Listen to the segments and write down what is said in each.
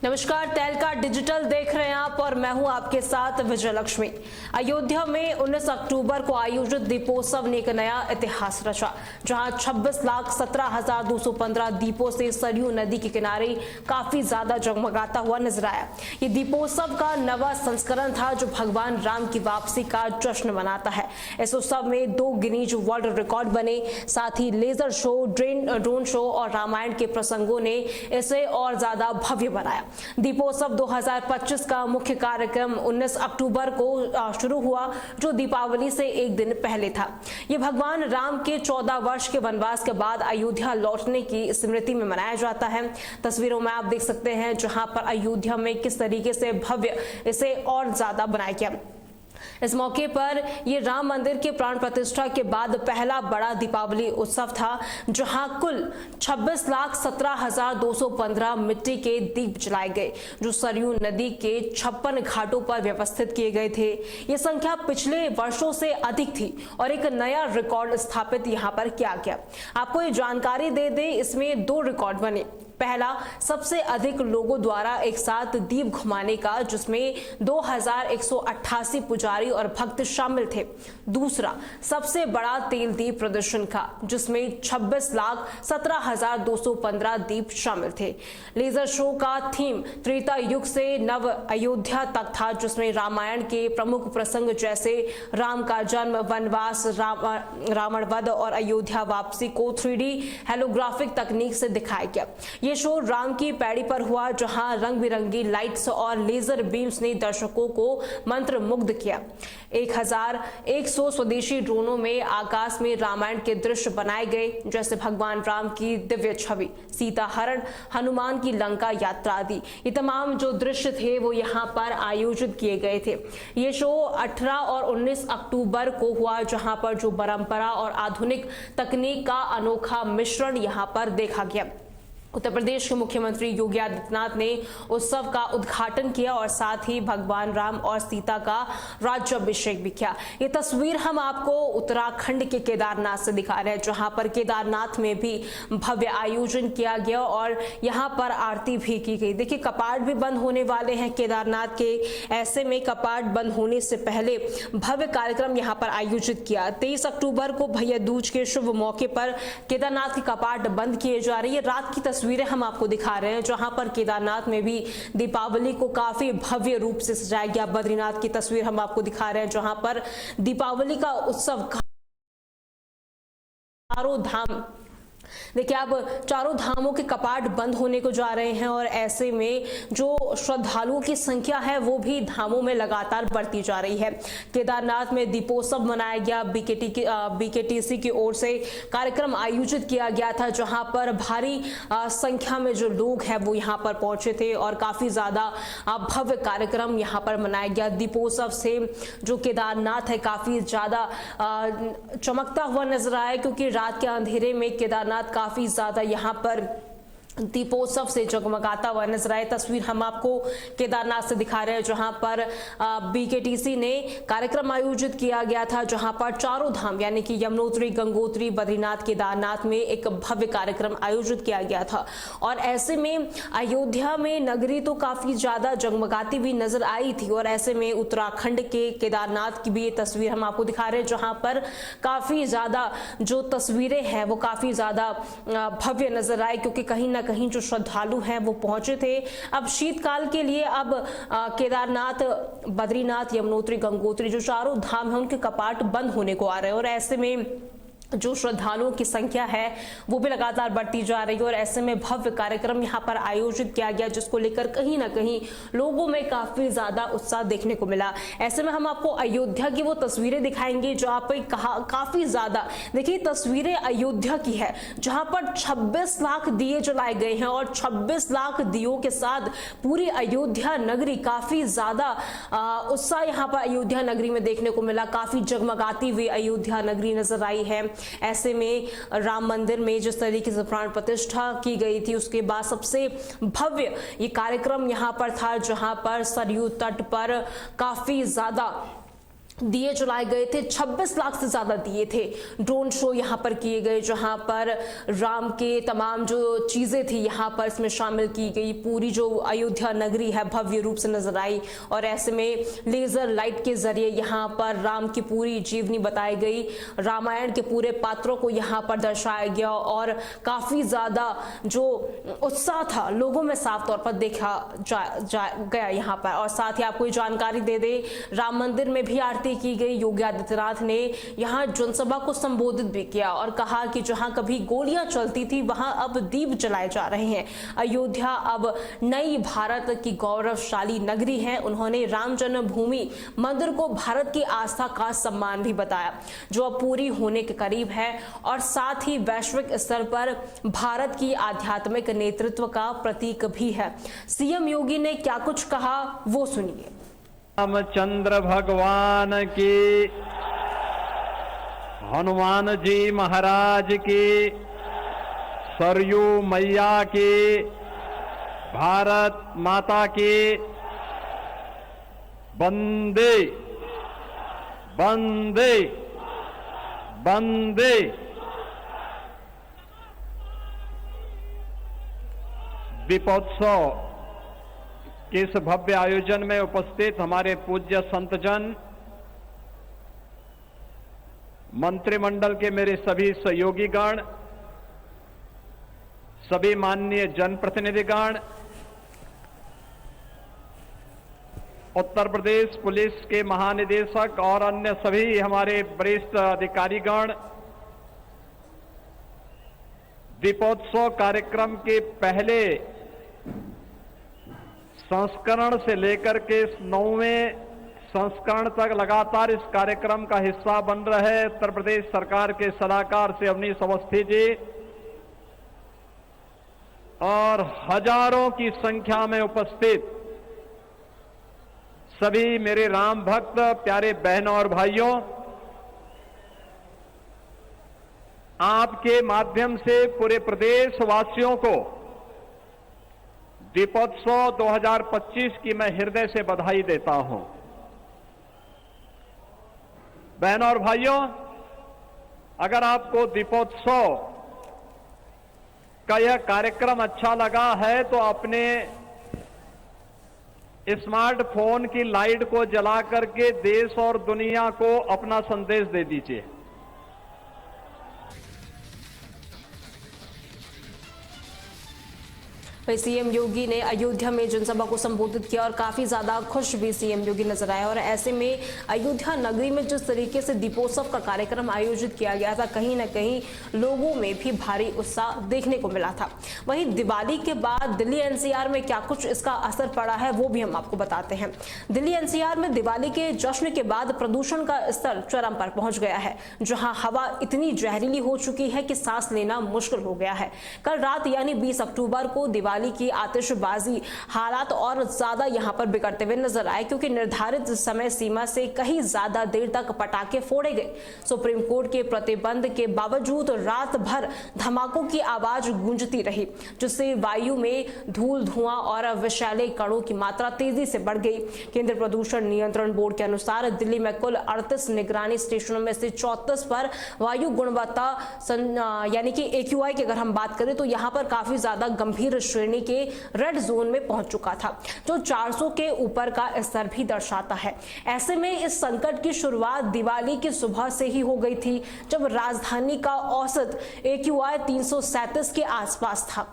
नमस्कार, तहलका डिजिटल देख रहे हैं आप और मैं हूं आपके साथ विजय लक्ष्मी। अयोध्या में 19 अक्टूबर को आयोजित दीपोत्सव ने एक नया इतिहास रचा, जहां 26,17,215 दीपों से सरयू नदी के किनारे काफी ज्यादा जगमगाता हुआ नजर आया। ये दीपोत्सव का नवा संस्करण था जो भगवान राम की वापसी का जश्न मनाता है। इस उत्सव में 2 गिनीज वर्ल्ड रिकॉर्ड बने, साथ ही लेजर शो, ड्रोन शो और रामायण के प्रसंगों ने इसे और ज्यादा भव्य बनाया। दीपोत्सव 2025 का मुख्य कार्यक्रम 19 अक्टूबर को शुरू हुआ, जो दीपावली से एक दिन पहले था। ये भगवान राम के 14 वर्ष के वनवास के बाद अयोध्या लौटने की स्मृति में मनाया जाता है। तस्वीरों में आप देख सकते हैं जहां पर अयोध्या में किस तरीके से भव्य इसे और ज्यादा बनाया गया। इस मौके पर ये राम मंदिर के प्राण प्रतिष्ठा के बाद पहला बड़ा दीपावली उत्सव था, जहां कुल 26,17,215 मिट्टी के दीप जलाए गए, जो सरयू नदी के 56 घाटों पर व्यवस्थित किए गए थे। ये संख्या पिछले वर्षों से अधिक थी और एक नया रिकॉर्ड स्थापित यहां पर किया गया। आपको ये जानकारी दे दें, इसमें 2 रिकॉर्ड बने। पहला, सबसे अधिक लोगों द्वारा एक साथ दीप घुमाने का, जिसमें 2188 पुजारी और भक्त शामिल थे। दूसरा, सबसे बड़ा तेल दीप प्रदर्शन का, जिसमें 26,17,215 दीप शामिल थे। लेजर शो का थीम त्रेता युग से नव अयोध्या तक था, जिसमें रामायण के प्रमुख प्रसंग जैसे राम का जन्म, वनवास, रावण वध और अयोध्या वापसी को 3D हेलोग्राफिक तकनीक से दिखाया गया। ये शो राम की पैड़ी पर हुआ, जहां रंग बिरंगी लाइट्स और लेजर बीम्स ने दर्शकों को मंत्र मुग्ध किया। 1100 स्वदेशी ड्रोनों में आकाश में रामायण के दृश्य बनाए गए, जैसे भगवान राम की दिव्य छवि, सीता हरण, हनुमान की लंका यात्रा आदि। ये तमाम जो दृश्य थे वो यहाँ पर आयोजित किए गए थे। ये शो 18 और 19 अक्टूबर को हुआ, जहां पर जो परंपरा और आधुनिक तकनीक का अनोखा मिश्रण यहाँ पर देखा गया। उत्तर प्रदेश के मुख्यमंत्री योगी आदित्यनाथ ने उत्सव का उद्घाटन किया और साथ ही भगवान राम और सीता का राज्याभिषेक भी किया। ये तस्वीर हम आपको उत्तराखंड के केदारनाथ से दिखा रहे हैं, जहां पर केदारनाथ में भी भव्य आयोजन किया गया और यहां पर आरती भी की गई। देखिए, कपाट भी बंद होने वाले हैं केदारनाथ के। ऐसे में कपाट बंद होने से पहले भव्य कार्यक्रम यहाँ पर आयोजित किया। 23 अक्टूबर को भैया दूज के शुभ मौके पर केदारनाथ के कपाट बंद किए जा रहे हैं। रात की तस्वीरें हम आपको दिखा रहे हैं, जहां पर केदारनाथ में भी दीपावली को काफी भव्य रूप से सजाया गया। बद्रीनाथ की तस्वीर हम आपको दिखा रहे हैं, जहां पर दीपावली का उत्सव चारों धाम, देखिए अब चारों धामों के कपाट बंद होने को जा रहे हैं और ऐसे में जो श्रद्धालुओं की संख्या है वो भी धामों में लगातार बढ़ती जा रही है। केदारनाथ में दीपोत्सव मनाया गया। बीकेटीसी की ओर से कार्यक्रम आयोजित किया गया था, जहां पर भारी संख्या में जो लोग हैं वो यहाँ पर पहुंचे थे और काफी ज्यादा भव्य कार्यक्रम यहाँ पर मनाया गया। दीपोत्सव से जो केदारनाथ है काफी ज्यादा चमकता हुआ नजर आया, क्योंकि रात के अंधेरे में केदारनाथ काफी ज्यादा यहाँ पर दीपोत्सव से जगमगाता हुआ नजर आए। तस्वीर हम आपको केदारनाथ से दिखा रहे हैं, जहां पर बीकेटीसी ने कार्यक्रम आयोजित किया गया था, जहां पर चारों धाम यानी कि यमुनोत्री, गंगोत्री, बद्रीनाथ, केदारनाथ में एक भव्य कार्यक्रम आयोजित किया गया था। और ऐसे में अयोध्या में नगरी तो काफी ज्यादा जगमगाती भी नजर आई थी और ऐसे में उत्तराखंड के केदारनाथ की भी ये तस्वीर हम आपको दिखा रहे हैं, जहां पर काफी ज्यादा जो तस्वीरें हैं वो काफी ज्यादा भव्य नजर आई, क्योंकि कहीं ना कहीं जो श्रद्धालु हैं वो पहुंचे थे। अब शीतकाल के लिए अब केदारनाथ, बद्रीनाथ, यमुनोत्री, गंगोत्री जो चारों धाम हैं उनके कपाट बंद होने को आ रहे हैं और ऐसे में जो श्रद्धालुओं की संख्या है वो भी लगातार बढ़ती जा रही है और ऐसे में भव्य कार्यक्रम यहाँ पर आयोजित किया गया, जिसको लेकर कहीं ना कहीं लोगों में काफी ज्यादा उत्साह देखने को मिला। ऐसे में हम आपको अयोध्या की वो तस्वीरें दिखाएंगे जो आप काफी ज्यादा, देखिए तस्वीरें अयोध्या की है, जहां पर 26 लाख दिए जलाए गए हैं और 26 लाख दियों के साथ पूरी अयोध्या नगरी, काफी ज्यादा उत्साह यहाँ पर अयोध्या नगरी में देखने को मिला। काफी जगमगाती हुई अयोध्या नगरी नजर आई है। ऐसे में राम मंदिर में जिस तरीके से प्राण प्रतिष्ठा की गई थी, उसके बाद सबसे भव्य ये कार्यक्रम यहाँ पर था, जहां पर सरयू तट पर काफी ज्यादा दिए जलाए गए थे, 26 लाख से ज्यादा दिए थे। ड्रोन शो यहाँ पर किए गए, जहाँ पर राम के तमाम जो चीजें थी यहाँ पर इसमें शामिल की गई। पूरी जो अयोध्या नगरी है भव्य रूप से नजर आई और ऐसे में लेजर लाइट के जरिए यहाँ पर राम की पूरी जीवनी बताई गई, रामायण के पूरे पात्रों को यहाँ पर दर्शाया गया और काफी ज्यादा जो उत्साह था लोगों में साफ तौर पर देखा गया यहाँ पर। और साथ ही आपको ये जानकारी दे दे, राम मंदिर में भी आरती की गई। योगी आदित्यनाथ ने यहां जनसभा को संबोधित भी किया और कहा कि जहां कभी गोलियां चलती थी वहां अब दीप जलाए जा रहे हैं। अयोध्या अब नई भारत की गौरवशाली नगरी है। उन्होंने राम जन्मभूमि मंदिर को भारत की आस्था का सम्मान भी बताया, जो अब पूरी होने के करीब है और साथ ही वैश्विक स्तर पर भारत की आध्यात्मिक नेतृत्व का प्रतीक भी है। सीएम योगी ने क्या कुछ कहा वो सुनिए। रामचंद्र भगवान की, हनुमान जी महाराज की, सरयू मैया की, भारत माता की, वंदे वंदे वंदे। दीपोत्सव के इस भव्य आयोजन में उपस्थित हमारे पूज्य संतजन, मंत्रिमंडल के मेरे सभी सहयोगीगण, सभी माननीय जनप्रतिनिधिगण, उत्तर प्रदेश पुलिस के महानिदेशक और अन्य सभी हमारे वरिष्ठ अधिकारीगण, दीपोत्सव कार्यक्रम के पहले संस्करण से लेकर के इस 9वें संस्करण तक लगातार इस कार्यक्रम का हिस्सा बन रहे उत्तर प्रदेश सरकार के सलाहकार श्री अवनीश अवस्थी जी और हजारों की संख्या में उपस्थित सभी मेरे राम भक्त प्यारे बहनों और भाइयों, आपके माध्यम से पूरे प्रदेश वासियों को दीपोत्सव 2025 की मैं हृदय से बधाई देता हूं। बहनों और भाइयों, अगर आपको दीपोत्सव का यह कार्यक्रम अच्छा लगा है तो अपने स्मार्टफोन की लाइट को जला करके देश और दुनिया को अपना संदेश दे दीजिए। वही सीएम योगी ने अयोध्या में जनसभा को संबोधित किया और काफी ज्यादा खुश भी सीएम योगी नजर आए। और ऐसे में अयोध्या नगरी में जिस तरीके से दीपोत्सव का कार्यक्रम आयोजित किया गया था, कहीं ना कहीं लोगों में भी भारी उत्साह देखने को मिला था। वहीं दिवाली के बाद दिल्ली एनसीआर में क्या कुछ इसका असर पड़ा है वो भी हम आपको बताते हैं। दिल्ली एनसीआर में दिवाली के जश्न के बाद प्रदूषण का स्तर चरम पर पहुंच गया है, जहां हवा इतनी जहरीली हो चुकी है कि सांस लेना मुश्किल हो गया है। कल रात यानी 20 अक्टूबर को दिवाली की आतिशबाजी हालात और ज्यादा यहां पर बिगड़ते हुए नजर आए, क्योंकि निर्धारित समय सीमा से कहीं ज्यादा देर तक पटाखे फोड़े गए। सुप्रीम कोर्ट के प्रतिबंध के बावजूद रात भर धमाकों की आवाज गूंजती रही, जिससे वायु में धूल, धुआं और विषैले कणों की मात्रा तेजी से बढ़ गई। केंद्रीय प्रदूषण नियंत्रण बोर्ड के अनुसार दिल्ली में कुल 38 निगरानी स्टेशनों में से 34 पर वायु गुणवत्ता यानी कि AQI की अगर हम बात करें तो यहां पर काफी ज्यादा गंभीर श्रेणी के रेड जोन में पहुंच चुका था, जो 400 के ऊपर का स्तर भी दर्शाता है। ऐसे में इस संकट की शुरुआत दिवाली की सुबह से ही हो गई थी, जब राजधानी का औसत AQI 337 के आसपास था,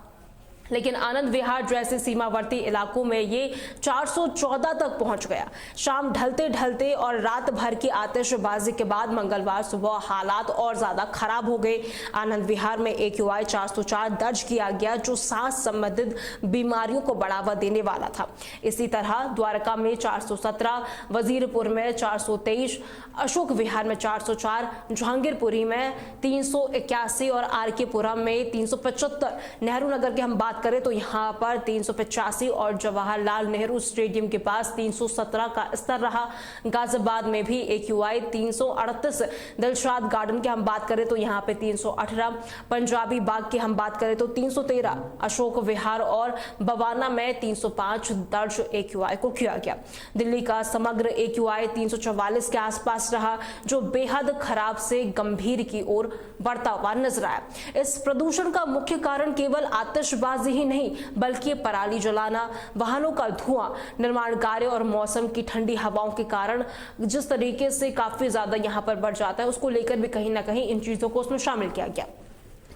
लेकिन आनंद विहार जैसे सीमावर्ती इलाकों में ये 414 तक पहुंच गया। शाम ढलते ढलते और रात भर की आतिशबाजी के बाद मंगलवार सुबह हालात और ज्यादा खराब हो गए। आनंद विहार में AQI 404 दर्ज किया गया, जो सांस संबंधित बीमारियों को बढ़ावा देने वाला था। इसी तरह द्वारका में 417, वजीरपुर में 423, अशोक विहार में 404, जहांगीरपुरी में 381 और RK पुरम में 375, नेहरू नगर की हम बात बात करें तो यहाँ पर 385 और जवाहरलाल नेहरू स्टेडियम के पास 317 का स्तर रहा। गाजियाबाद में भी AQI 338, दिलशाद गार्डन की हम बात करें तो यहाँ पे 318, पंजाबी बाग की हम बात करें तो 313, अशोक विहार और बवाना में 305 दर्ज AQI को किया गया। दिल्ली का समग्र AQI 344 के आसपास रहा, जो बेहद खराब से गंभीर की ओर बढ़ता हुआ नजर आया। इस प्रदूषण का मुख्य कारण केवल आतिशबाजी ही नहीं बल्कि पराली जलाना, वाहनों का धुआं, निर्माण कार्य और मौसम की ठंडी हवाओं के कारण जिस तरीके से काफी ज्यादा यहां पर बढ़ जाता है, उसको लेकर भी कहीं ना कहीं इन चीजों को उसमें शामिल किया गया।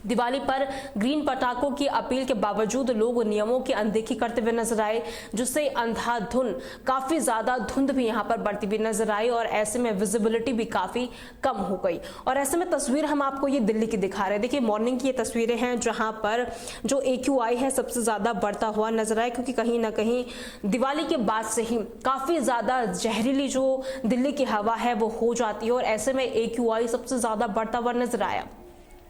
दिवाली पर ग्रीन पटाखों की अपील के बावजूद लोग नियमों की अनदेखी करते हुए नजर आए, जिससे अंधाधुंध काफी ज्यादा धुंध भी यहां पर बढ़ती हुई नजर आई और ऐसे में विजिबिलिटी भी काफी कम हो गई। और ऐसे में तस्वीर हम आपको ये दिल्ली की दिखा रहे हैं। देखिए मॉर्निंग की ये तस्वीरें हैं जहां पर जो AQI है सबसे ज्यादा बढ़ता हुआ नजर आए, क्योंकि कहीं ना कहीं दिवाली के बाद से ही काफी ज्यादा जहरीली जो दिल्ली की हवा है वो हो जाती है और ऐसे में AQI सबसे ज्यादा बढ़ता हुआ नजर आया।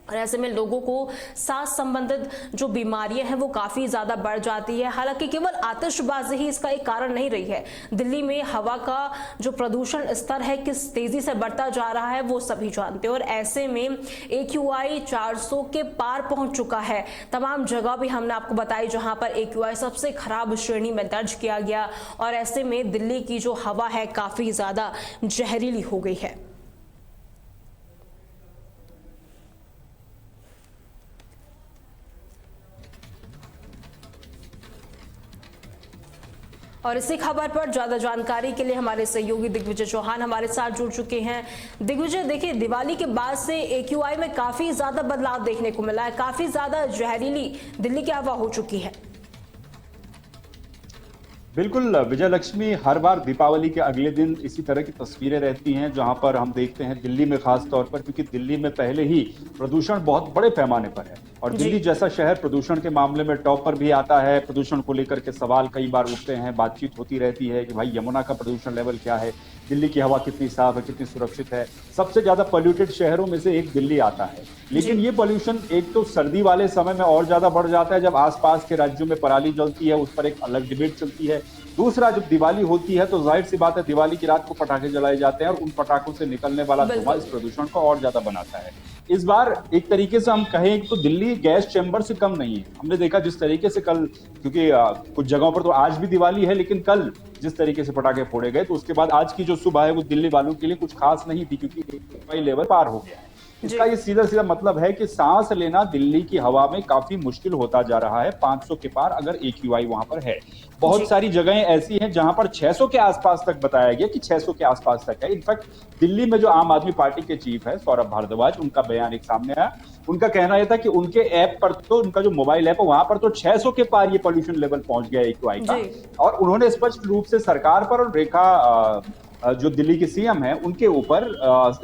और ऐसे में लोगों को सांस संबंधित जो बीमारियां हैं वो काफी ज्यादा बढ़ जाती है। हालांकि केवल आतिशबाजी ही इसका एक कारण नहीं रही है। दिल्ली में हवा का जो प्रदूषण स्तर है किस तेजी से बढ़ता जा रहा है वो सभी जानते हैं और ऐसे में AQI 400 के पार पहुंच चुका है। तमाम जगह भी हमने आपको बताई जहां पर AQI सबसे खराब श्रेणी में दर्ज किया गया और ऐसे में दिल्ली की जो हवा है काफी ज्यादा जहरीली हो गई है। और इसी खबर पर ज्यादा जानकारी के लिए हमारे सहयोगी दिग्विजय चौहान हमारे साथ जुड़ चुके हैं। दिग्विजय, देखिए दिवाली के बाद से AQI में काफी ज्यादा बदलाव देखने को मिला है, काफी ज्यादा जहरीली दिल्ली की हवा हो चुकी है। बिल्कुल विजय लक्ष्मी, हर बार दीपावली के अगले दिन इसी तरह की तस्वीरें रहती हैं जहां पर हम देखते हैं दिल्ली में खास तौर पर, क्योंकि दिल्ली में पहले ही प्रदूषण बहुत बड़े पैमाने पर है और दिल्ली जैसा शहर प्रदूषण के मामले में टॉप पर भी आता है। प्रदूषण को लेकर के सवाल कई बार उठते हैं, बातचीत होती रहती है कि भाई यमुना का प्रदूषण लेवल क्या है, दिल्ली की हवा कितनी साफ है, कितनी सुरक्षित है। सबसे ज्यादा पॉल्यूटेड शहरों में से एक दिल्ली आता है, लेकिन ये पॉल्यूशन एक तो सर्दी वाले समय में और ज्यादा बढ़ जाता है जब आसपास के राज्यों में पराली जलती है, उस पर एक अलग डिबेट चलती है। दूसरा, जब दिवाली होती है तो जाहिर सी बात है दिवाली की रात को पटाखे जलाए जाते हैं और उन पटाखों से निकलने वाला धुआं इस प्रदूषण को और ज्यादा बनाता है। इस बार एक तरीके से हम कहें तो दिल्ली गैस चैम्बर से कम नहीं है। हमने देखा जिस तरीके से कल, क्योंकि कुछ जगहों पर तो आज भी दिवाली है, लेकिन कल जिस तरीके से पटाखे फोड़े गए तो उसके बाद आज की जो सुबह है वो दिल्ली वालों के लिए कुछ खास नहीं थी, क्योंकि AQI लेवल पार हो गया है। इसका ये सीधा सीधा मतलब है कि सांस लेना दिल्ली की हवा में काफी मुश्किल होता जा रहा है। 500 के पार अगर AQI वहां पर है। बहुत सारी जगहें ऐसी हैं जहां पर 600 के आसपास तक बताया गया कि 600 के आसपास तक है। इनफैक्ट दिल्ली में जो आम आदमी पार्टी के चीफ है सौरभ भारद्वाज, उनका बयान एक सामने आया। उनका कहना यह था कि उनके ऐप पर तो, उनका जो मोबाइल ऐप है वहां पर तो 600 के पार ये पॉल्यूशन लेवल पहुंच गया AQI का। और उन्होंने स्पष्ट रूप से सरकार पर और रेखा जो दिल्ली के CM है उनके ऊपर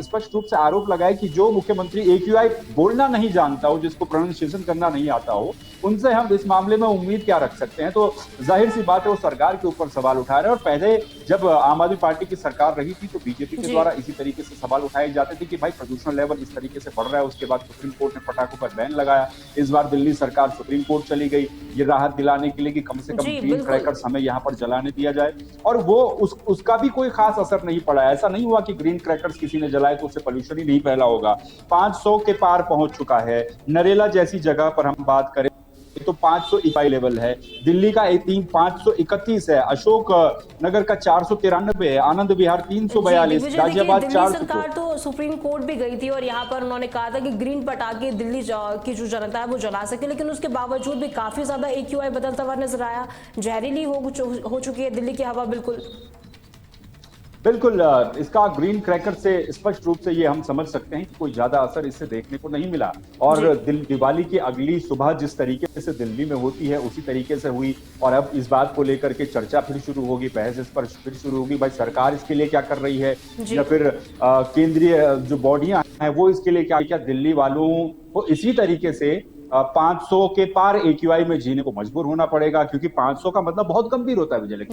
स्पष्ट रूप से आरोप लगाए कि जो मुख्यमंत्री AQI बोलना नहीं जानता हो, जिसको प्रोनाउंसिएशन करना नहीं आता हो, उनसे हम इस मामले में उम्मीद क्या रख सकते हैं। तो जाहिर सी बात है वो सरकार के ऊपर सवाल उठा रहे हैं। और पहले जब आम आदमी पार्टी की सरकार रही थी तो बीजेपी के द्वारा इसी तरीके से सवाल उठाए जाते थे कि भाई प्रदूषण लेवल इस तरीके से बढ़ रहा है। उसके बाद सुप्रीम कोर्ट ने पटाखों पर बैन लगाया। इस बार दिल्ली सरकार सुप्रीम कोर्ट चली गई ये राहत दिलाने के लिए कि कम से कम ग्रीन क्रैकर्स हमें यहाँ पर जलाने दिया जाए, और वो उसका भी कोई खास असर नहीं पड़ा। ऐसा नहीं हुआ कि ग्रीन क्रैकर्स किसी ने जलाए तो उससे पॉल्यूशन ही नहीं फैला होगा। 500 के पार पहुंच चुका है। नरेला जैसी जगह पर हम बात करें तो 500 AQI लेवल है। दिल्ली का 531 है, अशोक नगर का 493 है, आनंद विहार 342, गाजियाबाद 400। सरकार तो सुप्रीम कोर्ट भी गई थी और यहाँ पर उन्होंने कहा था कि ग्रीन पटाखे दिल्ली की जो जनता है वो जला सके, लेकिन उसके बावजूद भी काफी ज्यादा AQI बदलता हुआ नजर आया। जहरीली हो चुकी है दिल्ली की हवा। बिल्कुल इसका ग्रीन क्रैकर से स्पष्ट रूप से ये हम समझ सकते हैं कि कोई ज्यादा असर इससे देखने को नहीं मिला। और दिवाली की अगली सुबह जिस तरीके से दिल्ली में होती है उसी तरीके से हुई। और अब इस बात को लेकर के चर्चा फिर शुरू होगी, बहस इस पर फिर शुरू होगी। भाई सरकार इसके लिए क्या कर रही है, या फिर केंद्रीय जो बॉडियां हैं वो इसके लिए क्या दिल्ली वालों को इसी तरीके से 500 के पार AQI में जीने को मजबूर होना पड़ेगा, क्योंकि 500 का मतलब बहुत गंभीर होता है विजय।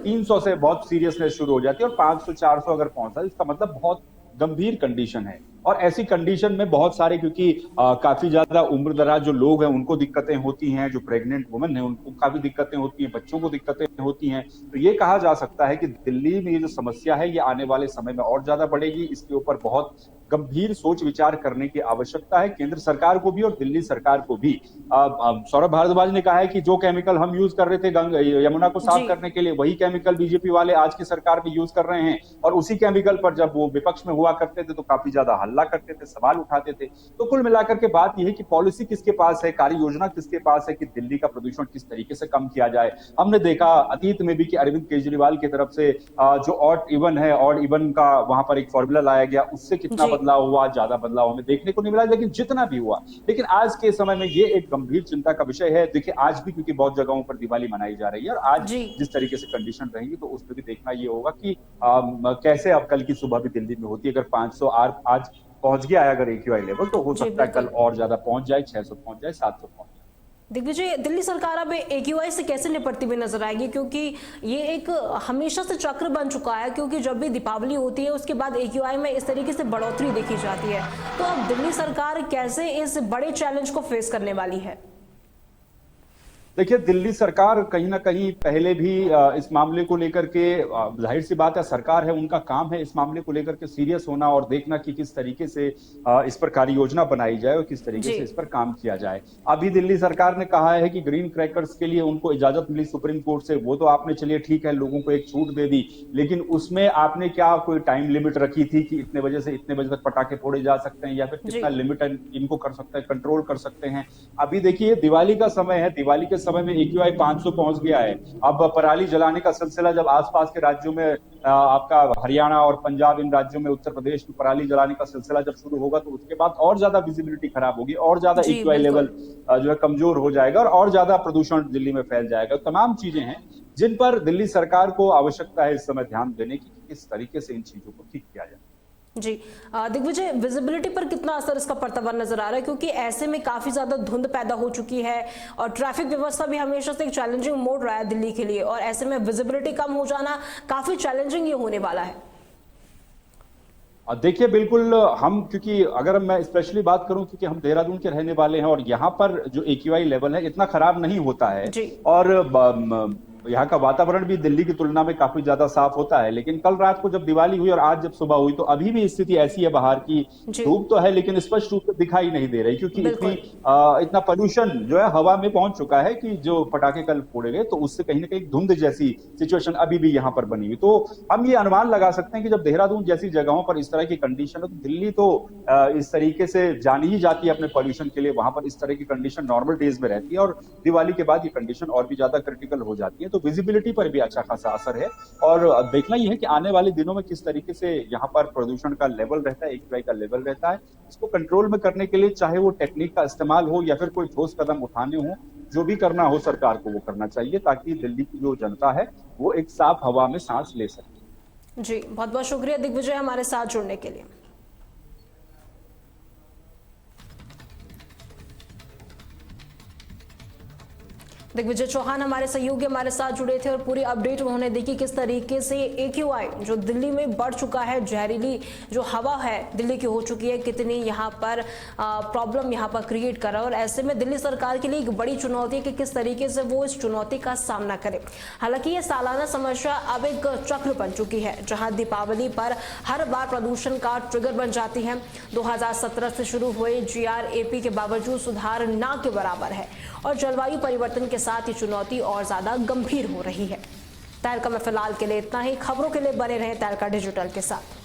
300 से बहुत सीरियसनेस शुरू हो जाती है और 500 400 अगर पहुंचा इसका मतलब बहुत गंभीर कंडीशन है। और ऐसी कंडीशन में बहुत सारे, क्योंकि काफी ज्यादा उम्र दराज जो लोग हैं उनको दिक्कतें होती हैं, जो प्रेग्नेंट वुमेन है उनको काफी दिक्कतें होती हैं, बच्चों को दिक्कतें होती हैं। तो ये कहा जा सकता है कि दिल्ली में ये जो समस्या है ये आने वाले समय में और ज्यादा बढ़ेगी। इसके ऊपर बहुत गंभीर सोच विचार करने की आवश्यकता है, केंद्र सरकार को भी और दिल्ली सरकार को भी। सौरभ भारद्वाज ने कहा है कि जो केमिकल हम यूज कर रहे थे यमुना को साफ करने के लिए, वही केमिकल बीजेपी वाले आज की सरकार में यूज कर रहे हैं। और उसी केमिकल पर जब वो विपक्ष में हुआ करते थे तो काफी ज्यादा हल्ला करते थे, सवाल उठाते थे। तो कुल मिलाकर के बात यह है कि पॉलिसी किसके पास है, कार्य योजना किसके पास है कि दिल्ली का प्रदूषण किस तरीके से कम किया जाए। हमने देखा अतीत में भी कि अरविंद केजरीवाल की तरफ से जो ऑड इवन है, ऑड इवन का वहां पर एक फॉर्मूला लाया गया, उससे कितना बदलाव हुआ, ज्यादा बदलाव हमें देखने को नहीं मिला, लेकिन जितना भी हुआ। लेकिन आज के समय में ये एक गंभीर चिंता का विषय है। देखिए आज भी क्योंकि बहुत जगहों पर दिवाली मनाई जा रही है और आज जिस तरीके से कंडीशन रहेंगी तो उसमें भी देखना ये होगा कि कैसे अब कल की सुबह भी दिल्ली में होती है। अगर 500 आज पहुंच गया है अगर AQI लेवल, तो हो सकता है कल और ज्यादा पहुंच जाए, 600 पहुंच जाए, 700 पहुंच जाए। दिग्विजय, दिल्ली सरकार अब AQI से कैसे निपटती हुई नजर आएगी, क्योंकि ये एक हमेशा से चक्र बन चुका है, क्योंकि जब भी दीपावली होती है उसके बाद AQI में इस तरीके से बढ़ोतरी देखी जाती है। तो अब दिल्ली सरकार कैसे इस बड़े चैलेंज को फेस करने वाली है? देखिए दिल्ली सरकार कहीं ना कहीं पहले भी इस मामले को लेकर के, जाहिर सी बात है सरकार है, उनका काम है इस मामले को लेकर के सीरियस होना और देखना कि किस तरीके से इस पर कार्य योजना बनाई जाए और किस तरीके से इस पर काम किया जाए। अभी दिल्ली सरकार ने कहा है कि ग्रीन क्रैकर्स के लिए उनको इजाजत मिली सुप्रीम कोर्ट से, वो तो आपने चलिए ठीक है लोगों को एक छूट दे दी, लेकिन उसमें आपने क्या कोई टाइम लिमिट रखी थी कि इतने बजे से इतने बजे तक पटाखे फोड़े जा सकते हैं, या फिर कितना लिमिट इनको कर सकते हैं, कंट्रोल कर सकते हैं। अभी देखिए दिवाली का समय है, दिवाली के समय में AQI 500 पहुंच गया है। अब पराली जलाने का सिलसिला जब आसपास के राज्यों में आपका हरियाणा और पंजाब, इन राज्यों में, उत्तर प्रदेश में पराली जलाने का सिलसिला जब शुरू होगा तो उसके बाद और ज्यादा विजिबिलिटी खराब होगी, और ज्यादा AQI लेवल जो है कमजोर हो जाएगा और ज्यादा प्रदूषण दिल्ली में फैल जाएगा। तमाम चीजें हैं जिन पर दिल्ली सरकार को आवश्यकता है इस समय ध्यान देने की, किस तरीके से इन चीजों को ठीक किया जाए। जी दिग्विजय, विजिबिलिटी पर कितना असर इसका पड़ता हुआ नजर आ रहा है, क्योंकि ऐसे में काफी ज्यादा धुंध पैदा हो चुकी है और ट्रैफिक व्यवस्था भी हमेशा से एक चैलेंजिंग मोड रहा है दिल्ली के लिए, और ऐसे में विजिबिलिटी कम हो जाना काफी चैलेंजिंग ये होने वाला है। देखिए बिल्कुल, हम क्योंकि अगर मैं स्पेशली बात करूं क्योंकि हम देहरादून के रहने वाले हैं और यहाँ पर जो AQI लेवल है इतना खराब नहीं होता है और यहाँ का वातावरण भी दिल्ली की तुलना में काफी ज्यादा साफ होता है। लेकिन कल रात को जब दिवाली हुई और आज जब सुबह हुई तो अभी भी स्थिति ऐसी है, बाहर की धूप तो है लेकिन स्पष्ट रूप से दिखाई नहीं दे रही, क्योंकि इतना पोल्यूशन जो है हवा में पहुंच चुका है कि जो पटाखे कल फोड़े गए तो उससे कहीं ना कहीं धुंध जैसी सिचुएशन अभी भी यहाँ पर बनी हुई। तो हम ये अनुमान लगा सकते हैं कि जब देहरादून जैसी जगहों पर इस तरह की कंडीशन है तो दिल्ली तो इस तरीके से जानी ही जाती है अपने पॉल्यूशन के लिए, वहां पर इस तरह की कंडीशन नॉर्मल डेज में रहती है और दिवाली के बाद ये कंडीशन और भी ज्यादा क्रिटिकल हो जाती है। तो विजिबिलिटी पर भी अच्छा खासा असर है और देखना यह है कि आने वाले दिनों में किस तरीके से यहाँ पर प्रदूषण का लेवल रहता है, AQI का लेवल रहता है। इसको कंट्रोल में करने के लिए चाहे वो टेक्निक का इस्तेमाल हो या फिर कोई ठोस कदम उठाने हो, जो भी करना हो सरकार को वो करना चाहिए ताकि दिल्ली की जो जनता है वो एक साफ हवा में सांस ले सके। जी बहुत बहुत शुक्रिया दिग्विजय हमारे साथ जुड़ने के लिए। दिग्विजय चौहान हमारे सहयोगी हमारे साथ जुड़े थे और पूरी अपडेट उन्होंने देखी किस तरीके से AQI जो दिल्ली में बढ़ चुका है, जहरीली जो हवा है दिल्ली की हो चुकी है, कितनी यहाँ पर प्रॉब्लम यहाँ पर क्रिएट कर रहा है और ऐसे में दिल्ली सरकार के लिए एक बड़ी चुनौती है कि किस तरीके से वो इस चुनौती का सामना करे। हालांकि ये सालाना समस्या अब एक चक्र बन चुकी है जहाँ दीपावली पर हर बार प्रदूषण का ट्रिगर बन जाती है। 2017 से शुरू हुए GRAP के बावजूद सुधार ना के बराबर है और जलवायु परिवर्तन के साथ ही चुनौती और ज्यादा गंभीर हो रही है। तहलका में फिलहाल के लिए इतना ही। खबरों के लिए बने रहें तहलका डिजिटल के साथ।